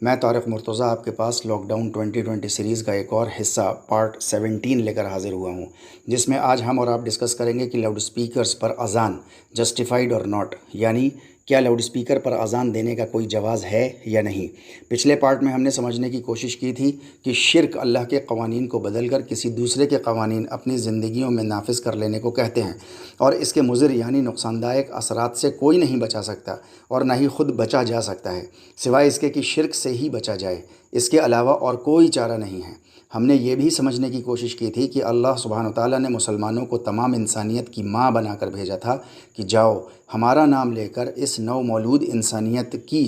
میں طارق مرتضیٰ آپ کے پاس لاک ڈاؤن 2020 سیریز کا ایک اور حصہ پارٹ 17 لے کر حاضر ہوا ہوں، جس میں آج ہم اور آپ ڈسکس کریں گے کہ لاؤڈ سپیکرز پر اذان جسٹیفائڈ اور ناٹ، یعنی کیا لاؤڈ سپیکر پر اذان دینے کا کوئی جواز ہے یا نہیں۔ پچھلے پارٹ میں ہم نے سمجھنے کی کوشش کی تھی کہ شرک اللہ کے قوانین کو بدل کر کسی دوسرے کے قوانین اپنی زندگیوں میں نافذ کر لینے کو کہتے ہیں، اور اس کے مضر یعنی نقصان دائق اثرات سے کوئی نہیں بچا سکتا اور نہ ہی خود بچا جا سکتا ہے، سوائے اس کے کہ شرک سے ہی بچا جائے، اس کے علاوہ اور کوئی چارہ نہیں ہے۔ ہم نے یہ بھی سمجھنے کی کوشش کی تھی کہ اللہ سبحانہ وتعالیٰ نے مسلمانوں کو تمام انسانیت کی ماں بنا کر بھیجا تھا کہ جاؤ ہمارا نام لے کر اس نو مولود انسانیت کی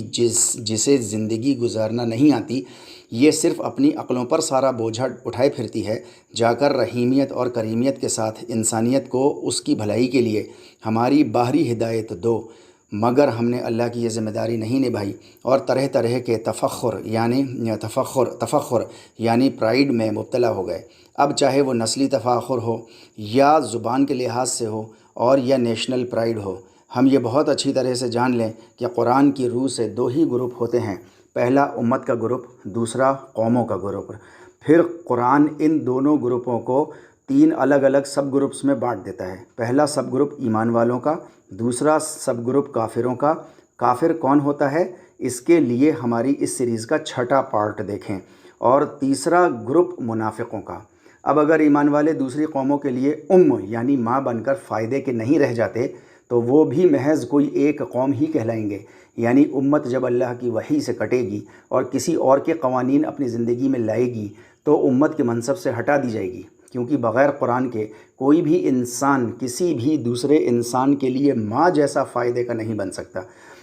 جسے زندگی گزارنا نہیں آتی، یہ صرف اپنی عقلوں پر سارا بوجھا اٹھائے پھرتی ہے، جا کر رحیمیت اور کریمیت کے ساتھ انسانیت کو اس کی بھلائی کے لیے ہماری باہری ہدایت دو۔ مگر ہم نے اللہ کی یہ ذمہ داری نہیں نبھائی اور طرح طرح کے تفخر یعنی پرائیڈ میں مبتلا ہو گئے، اب چاہے وہ نسلی تفاخر ہو یا زبان کے لحاظ سے ہو اور یا نیشنل پرائیڈ ہو۔ ہم یہ بہت اچھی طرح سے جان لیں کہ قرآن کی روح سے دو ہی گروپ ہوتے ہیں، پہلا امت کا گروپ، دوسرا قوموں کا گروپ۔ پھر قرآن ان دونوں گروپوں کو 3 الگ الگ سب گروپس میں بانٹ دیتا ہے۔ پہلا سب گروپ ایمان والوں کا، دوسرا سب گروپ کافروں کا۔ کافر کون ہوتا ہے، اس کے لیے ہماری اس سیریز کا 6واں پارٹ دیکھیں، اور تیسرا گروپ منافقوں کا۔ اب اگر ایمان والے دوسری قوموں کے لیے یعنی ماں بن کر فائدے کے نہیں رہ جاتے تو وہ بھی محض کوئی ایک قوم ہی کہلائیں گے، یعنی امت جب اللہ کی وحی سے کٹے گی اور کسی اور کے قوانین اپنی زندگی میں لائے گی تو امت کے منصب سے ہٹا دی جائے گی، کیونکہ بغیر قرآن کے کوئی بھی انسان کسی بھی دوسرے انسان کے لیے ماں جیسا فائدے کا نہیں بن سکتا،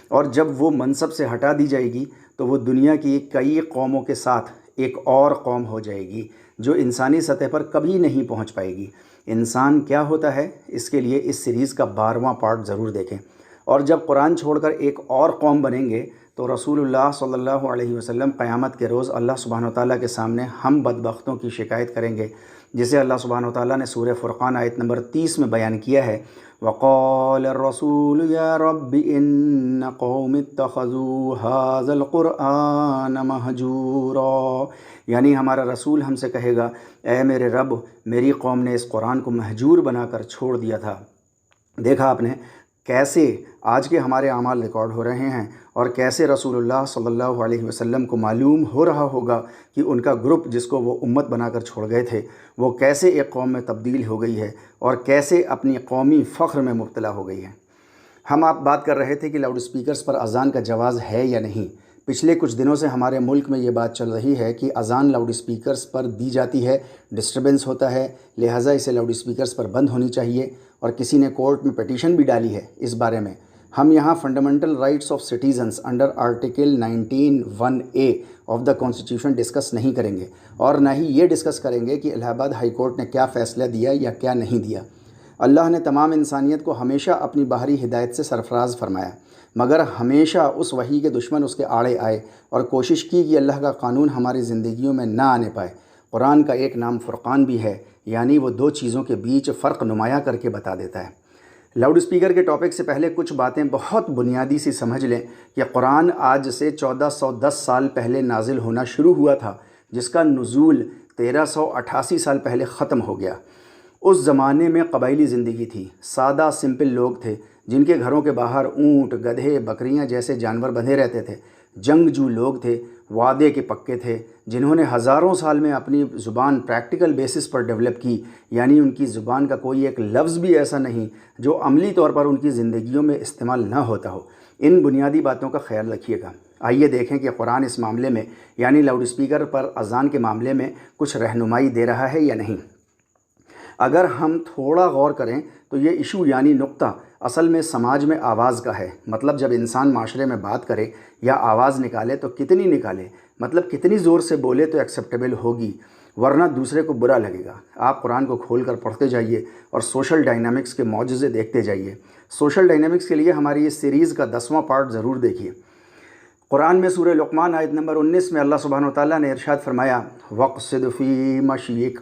اور جب وہ منصب سے ہٹا دی جائے گی تو وہ دنیا کی کئی قوموں کے ساتھ ایک اور قوم ہو جائے گی جو انسانی سطح پر کبھی نہیں پہنچ پائے گی۔ انسان کیا ہوتا ہے، اس کے لیے اس سیریز کا 12واں پارٹ ضرور دیکھیں، اور جب قرآن چھوڑ کر ایک اور قوم بنیں گے تو رسول اللہ صلی اللہ علیہ وسلم قیامت کے روز اللہ سبحانہ وتعالیٰ کے سامنے ہم بدبختوں کی شکایت کریں گے، جسے اللہ سبحانہ وتعالیٰ نے سورہ فرقان آیت نمبر 30 میں بیان کیا ہے، وَقَالَ الرَّسُولُ يَا رَبِّ إِنَّ قَوْمِ اتَّخَذُوا هَذَا الْقُرْآنَ مَهْجُورًا، یعنی ہمارا رسول ہم سے کہے گا، اے میرے رب، میری قوم نے اس قرآن کو مہجور بنا کر چھوڑ دیا تھا۔ دیکھا آپ نے کیسے آج کے ہمارے اعمال ریکارڈ ہو رہے ہیں، اور کیسے رسول اللہ صلی اللہ علیہ وسلم کو معلوم ہو رہا ہوگا کہ ان کا گروپ جس کو وہ امت بنا کر چھوڑ گئے تھے وہ کیسے ایک قوم میں تبدیل ہو گئی ہے اور کیسے اپنی قومی فخر میں مبتلا ہو گئی ہے۔ ہم آپ بات کر رہے تھے کہ لاؤڈ سپیکرز پر اذان کا جواز ہے یا نہیں۔ پچھلے کچھ دنوں سے ہمارے ملک میں یہ بات چل رہی ہے کہ اذان لاؤڈ سپیکرز پر دی جاتی ہے، ڈسٹربنس ہوتا ہے، لہٰذا اسے لاؤڈ سپیکرز پر بند ہونی چاہیے، اور کسی نے کورٹ میں پٹیشن بھی ڈالی ہے اس بارے میں۔ ہم یہاں fundamental rights of citizens under article 19(1)(a) of the constitution discuss نہیں کریں گے، اور نہ ہی یہ ڈسکس کریں گے کہ الہ آباد ہائی کورٹ نے کیا فیصلہ دیا یا کیا نہیں دیا۔ اللہ نے تمام انسانیت کو ہمیشہ اپنی باہری ہدایت سے سرفراز فرمایا، مگر ہمیشہ اس وحی کے دشمن اس کے آڑے آئے اور کوشش کی کہ اللہ کا قانون ہماری زندگیوں میں نہ آنے پائے۔ قرآن کا ایک نام فرقان بھی ہے، یعنی وہ دو چیزوں کے بیچ فرق نمایاں کر کے بتا دیتا ہے۔ لاؤڈ سپیکر کے ٹاپک سے پہلے کچھ باتیں بہت بنیادی سی سمجھ لیں کہ قرآن آج سے 1410 سال پہلے نازل ہونا شروع ہوا تھا، جس کا نزول 1388 سال پہلے ختم ہو گیا۔ اس زمانے میں قبائلی زندگی تھی، سادہ سمپل لوگ تھے جن کے گھروں کے باہر اونٹ، گدھے، بکریاں جیسے جانور بندھے رہتے تھے، جنگجو لوگ تھے، وعدے کے پکے تھے، جنہوں نے ہزاروں سال میں اپنی زبان پریکٹیکل بیسس پر ڈیولپ کی، یعنی ان کی زبان کا کوئی ایک لفظ بھی ایسا نہیں جو عملی طور پر ان کی زندگیوں میں استعمال نہ ہوتا ہو۔ ان بنیادی باتوں کا خیال رکھیے گا۔ آئیے دیکھیں کہ قرآن اس معاملے میں یعنی لاؤڈ سپیکر پر اذان کے معاملے میں کچھ رہنمائی دے رہا ہے یا نہیں۔ اگر ہم تھوڑا غور کریں تو یہ ایشو یعنی نقطہ اصل میں سماج میں آواز کا ہے، مطلب جب انسان معاشرے میں بات کرے یا آواز نکالے تو کتنی نکالے، مطلب کتنی زور سے بولے تو ایکسیپٹیبل ہوگی، ورنہ دوسرے کو برا لگے گا۔ آپ قرآن کو کھول کر پڑھتے جائیے اور سوشل ڈائنامکس کے معجزے دیکھتے جائیے۔ سوشل ڈائنامکس کے لیے ہماری اس سیریز کا 10واں پارٹ ضرور دیکھیے۔ قرآن میں سورہ لقمان آیت نمبر 19 میں اللہ سبحانہ وتعالیٰ نے ارشاد فرمایا، وَاقْصِدْ فِي مَشْيِكَ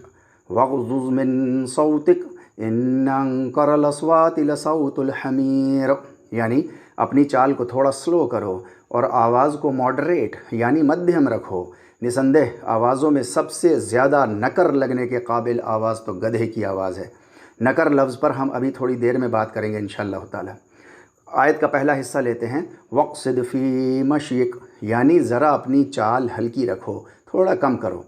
وَاغْضُضْ مِن صَوْتِكَ إِنَّ أَنكَرَ الْأَصْوَاتِ لَصَوْتُ الْحَمِيرِ، یعنی اپنی چال کو تھوڑا سلو کرو اور آواز کو ماڈریٹ یعنی مدھیم رکھو۔ نسندہ آوازوں میں سب سے زیادہ نکر لگنے کے قابل آواز تو گدھے کی آواز ہے۔ نکر لفظ پر ہم ابھی تھوڑی دیر میں بات کریں گے انشاءاللہ تعالی۔ آیت کا پہلا حصہ لیتے ہیں، وقصد فی مشیک، یعنی ذرا اپنی چال ہلکی رکھو، تھوڑا کم کرو۔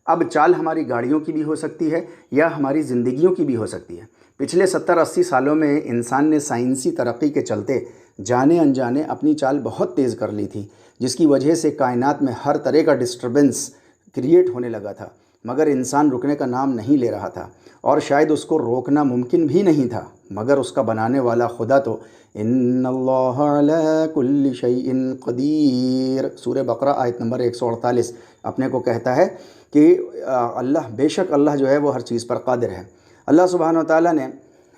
اب چال ہماری گاڑیوں کی بھی ہو سکتی ہے یا ہماری زندگیوں کی بھی ہو سکتی ہے۔ پچھلے 70-80 سالوں میں انسان نے سائنسی ترقی کے چلتے جانے انجانے اپنی چال بہت تیز کر لی تھی، جس کی وجہ سے کائنات میں ہر طرح کا ڈسٹربنس کریٹ ہونے لگا تھا، مگر انسان رکنے کا نام نہیں لے رہا تھا، اور شاید اس کو روکنا ممکن بھی نہیں تھا، مگر اس کا بنانے والا خدا تو ان اللہ علی کل شیء قدیر، سورہ بقرہ آیت نمبر 148 اپنے کو کہتا ہے کہ بے شک اللہ جو ہے وہ ہر چیز پر قادر ہے۔ اللہ سبحانہ و تعالیٰ نے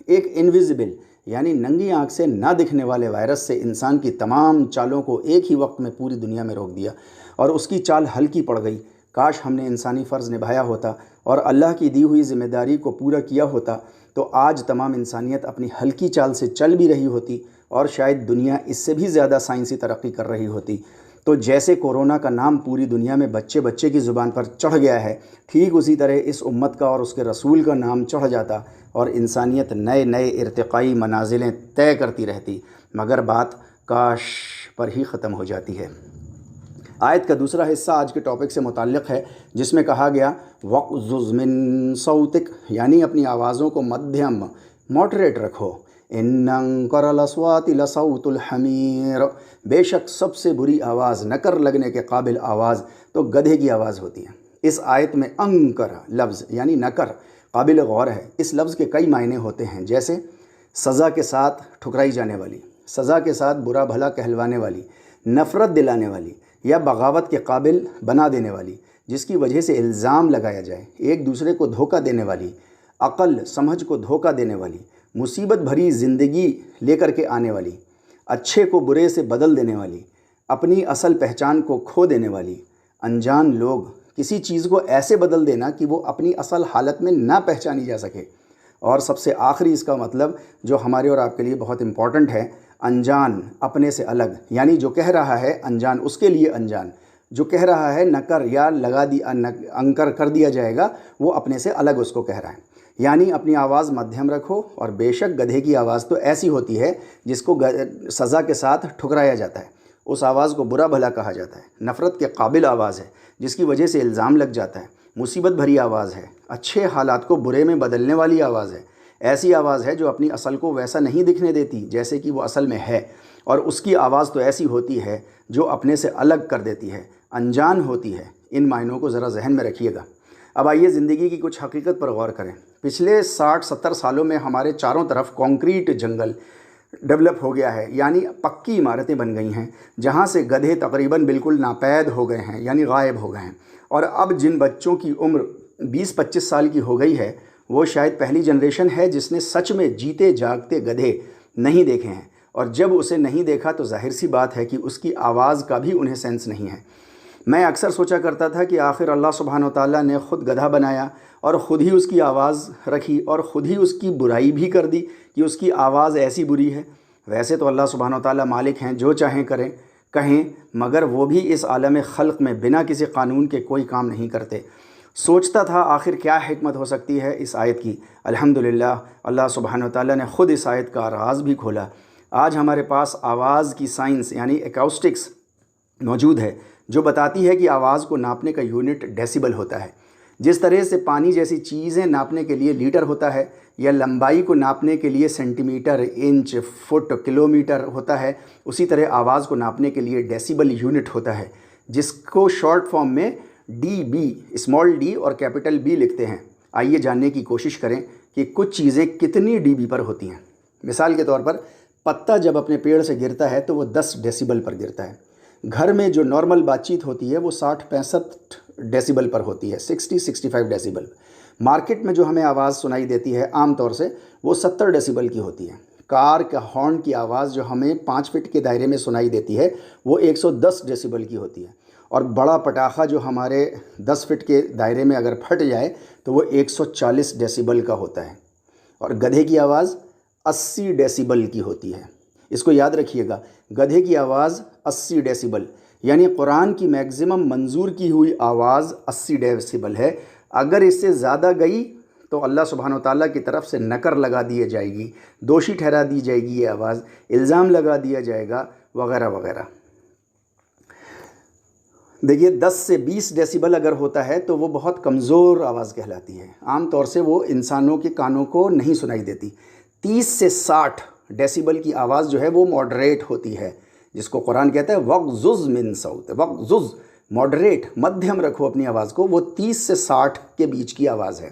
ایک انویزیبل یعنی ننگی آنکھ سے نہ دکھنے والے وائرس سے انسان کی تمام چالوں کو ایک ہی وقت میں پوری دنیا میں روک دیا، اور اس کی چال ہلکی پڑ گئی۔ کاش ہم نے انسانی فرض نبھایا ہوتا اور اللہ کی دی ہوئی ذمہ داری کو پورا کیا ہوتا، تو آج تمام انسانیت اپنی ہلکی چال سے چل بھی رہی ہوتی، اور شاید دنیا اس سے بھی زیادہ سائنسی ترقی کر رہی ہوتی۔ تو جیسے کورونا کا نام پوری دنیا میں بچے بچے کی زبان پر چڑھ گیا ہے، ٹھیک اسی طرح اس امت کا اور اس کے رسول کا نام چڑھ جاتا، اور انسانیت نئے نئے ارتقائی منازلیں طے کرتی رہتی، مگر بات کاش پر ہی ختم ہو جاتی ہے۔ آیت کا دوسرا حصہ آج کے ٹاپک سے متعلق ہے، جس میں کہا گیا وَاغْضُضْ مِن صَوْتِكَ، یعنی اپنی آوازوں کو مدھیم ماڈریٹ رکھو۔ اِنَّ أَنكَرَ الْأَصْوَاتِ لَصَوْتُ الْحَمِيرِ، بے شک سب سے بری آواز، نکر لگنے کے قابل آواز تو گدھے کی آواز ہوتی ہے۔ اس آیت میں انکر لفظ یعنی نکر قابل غور ہے۔ اس لفظ کے کئی معنی ہوتے ہیں، جیسے سزا کے ساتھ ٹھکرائی جانے والی، سزا کے ساتھ برا بھلا کہلوانے والی، نفرت دلانے والی، یا بغاوت کے قابل بنا دینے والی، جس کی وجہ سے الزام لگایا جائے، ایک دوسرے کو دھوکہ دینے والی، عقل سمجھ کو دھوکہ دینے والی، مصیبت بھری زندگی لے کر کے آنے والی، اچھے کو برے سے بدل دینے والی، اپنی اصل پہچان کو کھو دینے والی، انجان لوگ کسی چیز کو ایسے بدل دینا کہ وہ اپنی اصل حالت میں نہ پہچانی جا سکے، اور سب سے آخری اس کا مطلب جو ہمارے اور آپ کے لیے بہت امپورٹنٹ ہے، انجان اپنے سے الگ، یعنی جو کہہ رہا ہے انجان اس کے لیے انجان، جو کہہ رہا ہے نکر یا انکر کر دیا جائے گا، وہ اپنے سے الگ اس کو کہہ رہا ہے۔ یعنی اپنی آواز مدھیم رکھو، اور بے شک گدھے کی آواز تو ایسی ہوتی ہے جس کو سزا کے ساتھ ٹھکرایا جاتا ہے، اس آواز کو برا بھلا کہا جاتا ہے، نفرت کے قابل آواز ہے جس کی وجہ سے الزام لگ جاتا ہے، مصیبت بھری آواز ہے، اچھے حالات کو برے میں بدلنے والی آواز ہے، ایسی آواز ہے جو اپنی اصل کو ویسا نہیں دکھنے دیتی جیسے کہ وہ اصل میں ہے، اور اس کی آواز تو ایسی ہوتی ہے جو اپنے سے الگ کر دیتی ہے، انجان ہوتی ہے۔ ان معنوں کو ذرا ذہن میں رکھیے گا۔ اب آئیے زندگی کی کچھ حقیقت پر غور کریں۔ پچھلے 60-70 سالوں میں ہمارے چاروں طرف کانکریٹ جنگل ڈیولپ ہو گیا ہے، یعنی پکی عمارتیں بن گئی ہیں، جہاں سے گدھے تقریباً بالکل ناپید ہو گئے ہیں، یعنی غائب ہو گئے ہیں، اور اب جن بچوں کی عمر 20-25 سال کی ہو گئی ہے، وہ شاید پہلی جنریشن ہے جس نے سچ میں جیتے جاگتے گدھے نہیں دیکھے ہیں، اور جب اسے نہیں دیکھا تو ظاہر سی بات ہے کہ اس کی آواز کا بھی انہیں سینس نہیں ہے۔ میں اکثر سوچا کرتا تھا کہ آخر اللہ سبحانہ و تعالیٰ نے خود گدھا بنایا اور خود ہی اس کی آواز رکھی اور خود ہی اس کی برائی بھی کر دی کہ اس کی آواز ایسی بری ہے۔ ویسے تو اللہ سبحانہ و تعالیٰ مالک ہیں، جو چاہیں کریں کہیں، مگر وہ بھی اس عالم خلق میں بنا کسی قانون کے کوئی کام نہیں کرتے۔ سوچتا تھا آخر کیا حکمت ہو سکتی ہے اس آیت کی۔ الحمدللہ اللہ سبحانہ و تعالیٰ نے خود اس آیت کا راز بھی کھولا۔ آج ہمارے پاس آواز کی سائنس یعنی ایکوسٹکس موجود ہے، جو بتاتی ہے کہ آواز کو ناپنے کا یونٹ ڈیسیبل ہوتا ہے۔ جس طرح سے پانی جیسی چیزیں ناپنے کے لیے لیٹر ہوتا ہے، یا لمبائی کو ناپنے کے لیے centimetre, inch, feet, kilometre ہوتا ہے، اسی طرح آواز کو ناپنے کے لیے ڈیسیبل یونٹ ہوتا ہے، جس کو شارٹ فارم میں ڈی بی، اسمال ڈی اور کیپٹل بی لکھتے ہیں۔ آئیے جاننے کی کوشش کریں کہ کچھ چیزیں کتنی ڈی بی پر ہوتی ہیں۔ مثال کے طور پر پتا جب اپنے پیڑ سے گرتا ہے تو وہ 10 ڈیسیبل پر گرتا ہے۔ گھر میں جو نارمل بات چیت ہوتی ہے وہ 60-65 ڈیسیبل پر ہوتی ہے، 60-65 ڈیسیبل۔ مارکیٹ میں جو ہمیں آواز سنائی دیتی ہے عام طور سے وہ 70 ڈیسیبل کی ہوتی ہے۔ کار کا ہارن کی آواز جو ہمیں 5 فٹ کے دائرے میں سنائی دیتی ہے وہ 110 ڈیسیبل کی ہوتی ہے، اور بڑا پٹاخہ جو ہمارے 10 فٹ کے دائرے میں اگر پھٹ جائے تو وہ 140 ڈیسیبل کا ہوتا ہے، اور گدھے کی آواز 80 ڈیسیبل کی ہوتی ہے۔ اس کو یاد رکھیے گا، گدھے کی آواز 80 ڈیسیبل، یعنی قرآن کی میکزیمم منظور کی ہوئی آواز 80 ڈیسیبل ہے۔ اگر اس سے زیادہ گئی تو اللہ سبحانہ وتعالیٰ کی طرف سے نکر لگا دی جائے گی، دوشی ٹھہرا دی جائے گی یہ آواز، الزام لگا دیا جائے گا وغیرہ وغیرہ۔ دیکھیے 10 سے 20 ڈیسیبل اگر ہوتا ہے تو وہ بہت کمزور آواز کہلاتی ہے، عام طور سے وہ انسانوں کے کانوں کو نہیں سنائی دیتی۔ 30 سے 60 ڈیسیبل کی آواز جو ہے وہ ماڈریٹ ہوتی ہے، جس کو قرآن کہتا ہے وغضض من صوت، وغضض ماڈریٹ، مدھیم رکھو اپنی آواز کو، وہ 30 سے 60 کے بیچ کی آواز ہے۔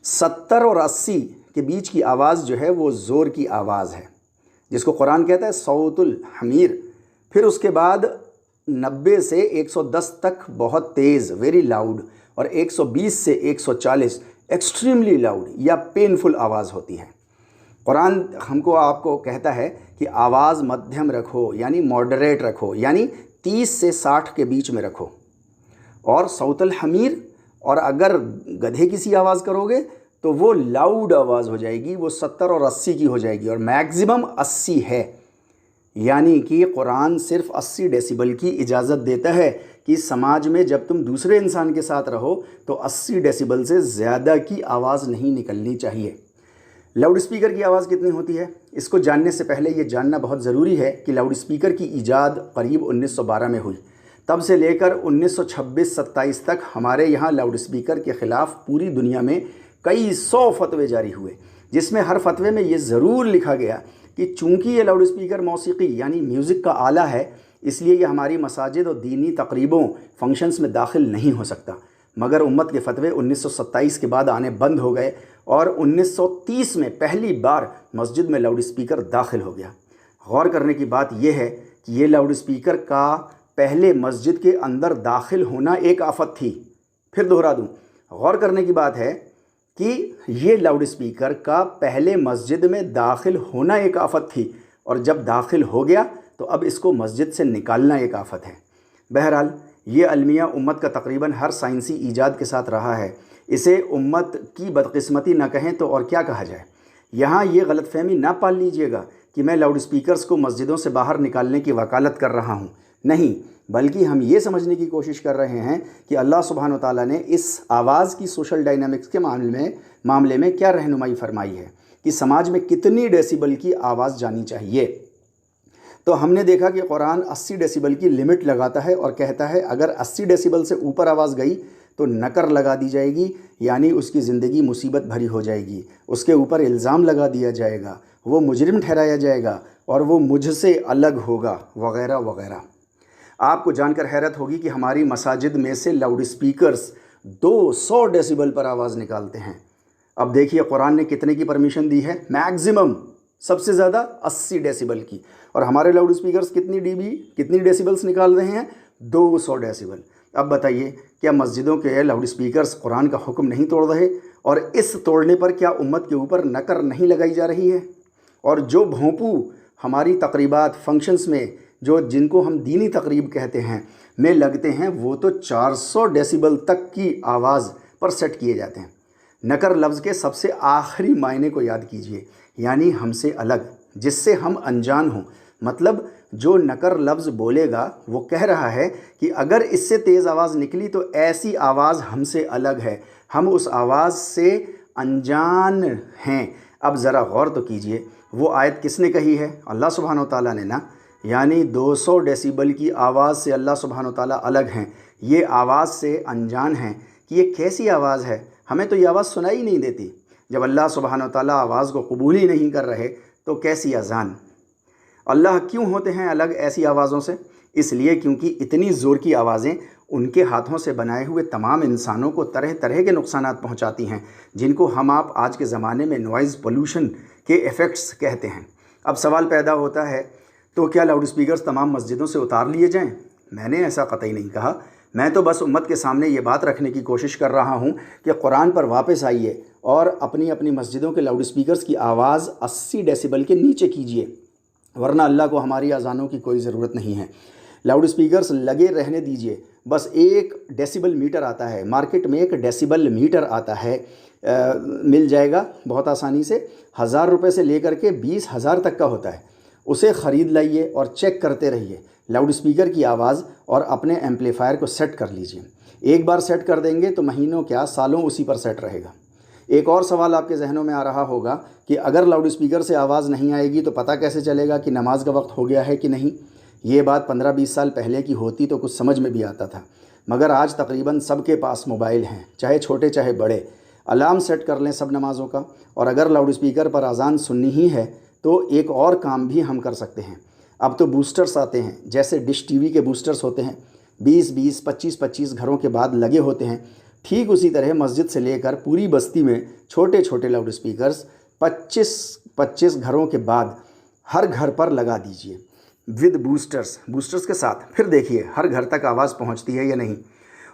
70 اور 80 کے بیچ کی آواز جو ہے وہ زور کی آواز ہے، جس کو قرآن کہتا ہے صوت الحمیر۔ پھر اس کے بعد 90 سے 110 تک بہت تیز، ویری لاؤڈ، اور 120 سے 140 ایکسٹریملی لاؤڈ یا پینفل آواز ہوتی ہے۔ قرآن ہم کو آپ کو کہتا ہے کہ آواز مدھیم رکھو، یعنی ماڈریٹ رکھو، یعنی 30 سے 60 کے بیچ میں رکھو۔ اور صوت الحمیر، اور اگر گدھے کی سی آواز کرو گے تو وہ لاؤڈ آواز ہو جائے گی، وہ 70 اور 80 کی ہو جائے گی، اور میکزیمم 80 ہے۔ یعنی کہ قرآن صرف 80 ڈیسیبل کی اجازت دیتا ہے کہ سماج میں جب تم دوسرے انسان کے ساتھ رہو تو 80 ڈیسیبل سے زیادہ کی آواز نہیں نکلنی چاہیے۔ لاؤڈ اسپیکر کی آواز کتنی ہوتی ہے؟ اس کو جاننے سے پہلے یہ جاننا بہت ضروری ہے کہ لاؤڈ اسپیکر کی ایجاد قریب 1912 میں ہوئی۔ تب سے لے کر 1926-27 تک ہمارے یہاں لاؤڈ اسپیکر کے خلاف پوری دنیا میں کئی 100 فتوے جاری ہوئے، جس میں ہر فتوے میں یہ ضرور لکھا گیا کہ چونکہ یہ لاؤڈ اسپیکر موسیقی یعنی میوزک کا آلہ ہے، اس لیے یہ ہماری مساجد اور دینی تقریبوں فنکشنز میں داخل نہیں ہو سکتا۔ مگر امت کے فتوے 1927 کے بعد آنے بند ہو گئے، اور 1930 میں پہلی بار مسجد میں لاؤڈ اسپیکر داخل ہو گیا۔ غور کرنے کی بات یہ ہے کہ یہ لاؤڈ اسپیکر کا پہلے مسجد کے اندر داخل ہونا ایک آفت تھی۔ پھر دہرا دوں، غور کرنے کی بات ہے کہ یہ لاؤڈ اسپیکر کا پہلے مسجد میں داخل ہونا ایک آفت تھی، اور جب داخل ہو گیا تو اب اس کو مسجد سے نکالنا ایک آفت ہے۔ بہرحال یہ المیہ امت کا تقریباً ہر سائنسی ایجاد کے ساتھ رہا ہے۔ اسے امت کی بدقسمتی نہ کہیں تو اور کیا کہا جائے۔ یہاں یہ غلط فہمی نہ پال لیجئے گا کہ میں لاؤڈ اسپیکرز کو مسجدوں سے باہر نکالنے کی وکالت کر رہا ہوں، نہیں، بلکہ ہم یہ سمجھنے کی کوشش کر رہے ہیں کہ اللہ سبحانہ وتعالیٰ نے اس آواز کی سوشل ڈائنامکس کے معاملے میں کیا رہنمائی فرمائی ہے، کہ سماج میں کتنی ڈیسیبل کی آواز جانی چاہیے۔ تو ہم نے دیکھا کہ قرآن 80 ڈیسیبل کی لمٹ لگاتا ہے اور کہتا ہے اگر 80 ڈیسیبل سے اوپر آواز گئی تو نکر لگا دی جائے گی، یعنی اس کی زندگی مصیبت بھری ہو جائے گی، اس کے اوپر الزام لگا دیا جائے گا، وہ مجرم ٹھہرایا جائے گا، اور وہ مجھ سے الگ ہوگا، وغیرہ وغیرہ۔ آپ کو جان کر حیرت ہوگی کہ ہماری مساجد میں سے لاؤڈ اسپیکرز 200 ڈیسیبل پر آواز نکالتے ہیں۔ اب دیکھیے قرآن نے کتنے کی پرمیشن دی ہے؟ میکزیمم، سب سے زیادہ 80 ڈیسیبل کی، اور ہمارے لاؤڈ اسپیکرز کتنی ڈیسیبلز نکال رہے ہیں؟ 200 ڈیسیبل۔ اب بتائیے کیا مسجدوں کے لاؤڈ اسپیکرز قرآن کا حکم نہیں توڑ رہے؟ اور اس توڑنے پر کیا امت کے اوپر نکر نہیں لگائی جا رہی ہے؟ اور جو بھونپو ہماری تقریبات، فنکشنز میں جن کو ہم دینی تقریب کہتے ہیں میں لگتے ہیں، وہ تو 400 ڈیسیبل تک کی آواز پر سیٹ کیے جاتے ہیں۔ نکر لفظ کے سب سے آخری معنی کو یاد کیجئے، یعنی ہم سے الگ، جس سے ہم انجان ہوں۔ مطلب جو نکر لفظ بولے گا وہ کہہ رہا ہے کہ اگر اس سے تیز آواز نکلی تو ایسی آواز ہم سے الگ ہے، ہم اس آواز سے انجان ہیں۔ اب ذرا غور تو کیجئے، وہ آیت کس نے کہی ہے؟ اللہ سبحانہ وتعالیٰ نے نا، یعنی 200 ڈیسیبل کی آواز سے اللہ سبحانہ وتعالیٰ الگ ہیں، یہ آواز سے انجان ہیں۔ کہ یہ کیسی آواز ہے؟ ہمیں تو یہ آواز سنائی نہیں دیتی۔ جب اللہ سبحانہ وتعالیٰ آواز کو قبول ہی نہیں کر رہے تو کیسی اذان؟ اللہ کیوں ہوتے ہیں الگ ایسی آوازوں سے؟ اس لیے کیونکہ اتنی زور کی آوازیں ان کے ہاتھوں سے بنائے ہوئے تمام انسانوں کو طرح طرح کے نقصانات پہنچاتی ہیں، جن کو ہم آپ آج کے زمانے میں نوائز پولوشن کے ایفیکٹس کہتے ہیں۔ اب سوال پیدا ہوتا ہے تو کیا لاؤڈ اسپیکرز تمام مسجدوں سے اتار لیے جائیں؟ میں نے ایسا قطعی نہیں کہا، میں تو بس امت کے سامنے یہ بات رکھنے کی کوشش کر رہا ہوں کہ قرآن پر واپس آئیے اور اپنی مسجدوں کے لاؤڈ اسپیکرز کی آواز 80 ڈیسیبل کے نیچے کیجیے، ورنہ اللہ کو ہماری اذانوں کی کوئی ضرورت نہیں ہے۔ لاؤڈ اسپیکرز لگے رہنے دیجیے، بس 1 ڈیسیبل میٹر آتا ہے، مارکیٹ میں 1 ڈیسیبل میٹر آتا ہے، مل جائے گا بہت آسانی سے، 1000 روپے سے لے کر کے 20,000 تک کا ہوتا ہے۔ اسے خرید لائیے اور چیک کرتے رہیے لاؤڈ اسپیکر کی آواز اور اپنے ایمپلیفائر کو سیٹ کر لیجئے۔ ایک بار سیٹ کر دیں گے تو مہینوں کیا سالوں اسی پر سیٹ رہے گا۔ ایک اور سوال آپ کے ذہنوں میں آ رہا ہوگا کہ اگر لاؤڈ اسپیکر سے آواز نہیں آئے گی تو پتہ کیسے چلے گا کہ نماز کا وقت ہو گیا ہے کہ نہیں؟ یہ بات 15-20 سال پہلے کی ہوتی تو کچھ سمجھ میں بھی آتا تھا، مگر آج تقریباً سب کے پاس موبائل ہیں، چاہے چھوٹے چاہے بڑے۔ الارم سیٹ کر لیں سب نمازوں کا، اور اگر لاؤڈ اسپیکر پر اذان سننی ہی ہے تو ایک اور کام بھی ہم کر سکتے ہیں۔ اب تو بوسٹرز آتے ہیں، جیسے ڈش ٹی وی کے بوسٹرز ہوتے ہیں، 20-20 25-25 گھروں کے بعد لگے ہوتے ہیں، ٹھیک اسی طرح مسجد سے لے کر پوری بستی میں چھوٹے چھوٹے لاؤڈ اسپیکرز 25-25 گھروں کے بعد ہر گھر پر لگا دیجئے ود بوسٹرز کے ساتھ۔ پھر دیکھیے ہر گھر تک آواز پہنچتی ہے یا نہیں،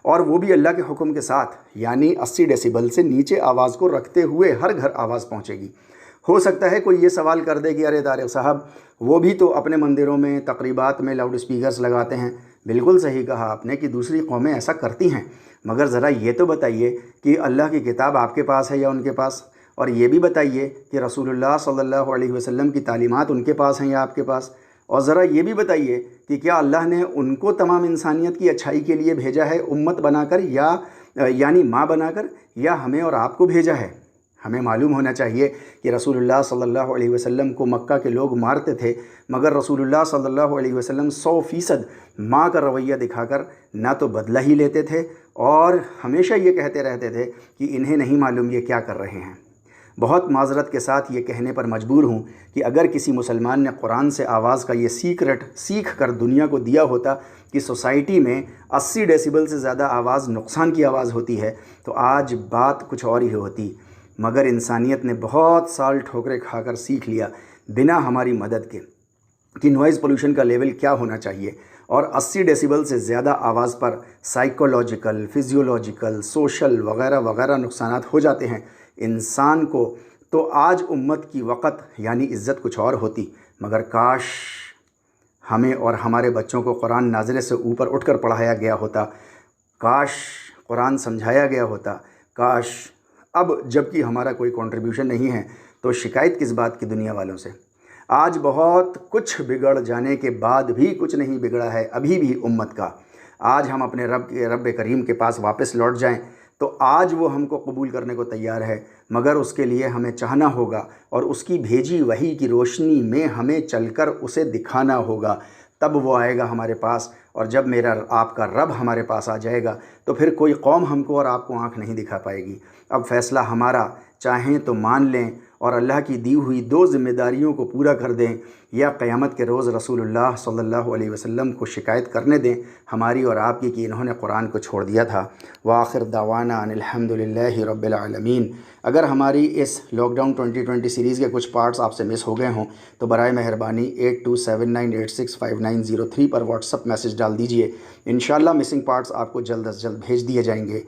اور وہ بھی اللہ کے حکم کے ساتھ، یعنی 80 ڈیسیبل سے نیچے آواز کو رکھتے ہوئے ہر گھر آواز پہنچے گی۔ ہو سکتا ہے کوئی یہ سوال کر دے کہ ارے طارق صاحب، وہ بھی تو اپنے مندروں میں تقریبات میں لاؤڈ اسپیکرز لگاتے ہیں۔ بالکل صحیح کہا آپ نے کہ دوسری قومیں ایسا کرتی ہیں، مگر ذرا یہ تو بتائیے کہ اللہ کی کتاب آپ کے پاس ہے یا ان کے پاس؟ اور یہ بھی بتائیے کہ رسول اللہ صلی اللہ علیہ وسلم کی تعلیمات ان کے پاس ہیں یا آپ کے پاس؟ اور ذرا یہ بھی بتائیے کہ کیا اللہ نے ان کو تمام انسانیت کی اچھائی کے لیے بھیجا ہے امت بنا کر، یا یعنی ماں بنا کر، یا ہمیں اور آپ کو بھیجا ہے؟ ہمیں معلوم ہونا چاہیے کہ رسول اللہ صلی اللہ علیہ وسلم کو مکہ کے لوگ مارتے تھے، مگر رسول اللہ صلی اللہ علیہ وسلم 100% ماں کا رویہ دکھا کر نہ تو بدلہ ہی لیتے تھے، اور ہمیشہ یہ کہتے رہتے تھے کہ انہیں نہیں معلوم یہ کیا کر رہے ہیں۔ بہت معذرت کے ساتھ یہ کہنے پر مجبور ہوں کہ اگر کسی مسلمان نے قرآن سے آواز کا یہ سیکرٹ سیکھ کر دنیا کو دیا ہوتا کہ سوسائٹی میں 80 ڈیسیبل سے زیادہ آواز نقصان کی آواز ہوتی ہے، تو آج بات کچھ اور ہی ہوتی، مگر انسانیت نے بہت سال ٹھوکریں کھا کر سیکھ لیا بنا ہماری مدد کے کہ نوائز پولوشن کا لیول کیا ہونا چاہیے، اور 80 ڈیسیبل سے زیادہ آواز پر سائیکولوجیکل، فزیولوجیکل، سوشل وغیرہ وغیرہ نقصانات ہو جاتے ہیں انسان کو۔ تو آج امت کی وقت یعنی عزت کچھ اور ہوتی، مگر کاش ہمیں اور ہمارے بچوں کو قرآن نازلے سے اوپر اٹھ کر پڑھایا گیا ہوتا، کاش قرآن سمجھایا گیا ہوتا، کاش۔ اب جب کہ ہمارا کوئی کنٹریبیوشن نہیں ہے تو شکایت کس بات کی دنیا والوں سے؟ آج بہت کچھ بگڑ جانے کے بعد بھی کچھ نہیں بگڑا ہے ابھی بھی امت کا۔ آج ہم اپنے رب کریم کے پاس واپس لوٹ جائیں تو آج وہ ہم کو قبول کرنے کو تیار ہے، مگر اس کے لیے ہمیں چاہنا ہوگا اور اس کی بھیجی وحی کی روشنی میں ہمیں چل کر اسے دکھانا ہوگا، تب وہ آئے گا ہمارے پاس۔ اور جب میرا آپ کا رب ہمارے پاس آ جائے گا تو پھر کوئی قوم ہم کو اور آپ کو آنکھ نہیں دکھا پائے گی۔ اب فیصلہ ہمارا، چاہیں تو مان لیں اور اللہ کی دی ہوئی 2 ذمہ داریوں کو پورا کر دیں، یا قیامت کے روز رسول اللہ صلی اللہ علیہ وسلم کو شکایت کرنے دیں ہماری اور آپ کی کہ انہوں نے قرآن کو چھوڑ دیا تھا۔ وآخر دعوانا ان الحمد للہ رب العالمین۔ اگر ہماری اس لاک ڈاؤن 2020 سیریز کے کچھ پارٹس آپ سے مس ہو گئے ہوں تو برائے مہربانی 8279865903 پر واٹس اپ میسج ڈال دیجئے، انشاءاللہ مسنگ پارٹس آپ کو جلد از جلد بھیج دیے جائیں گے۔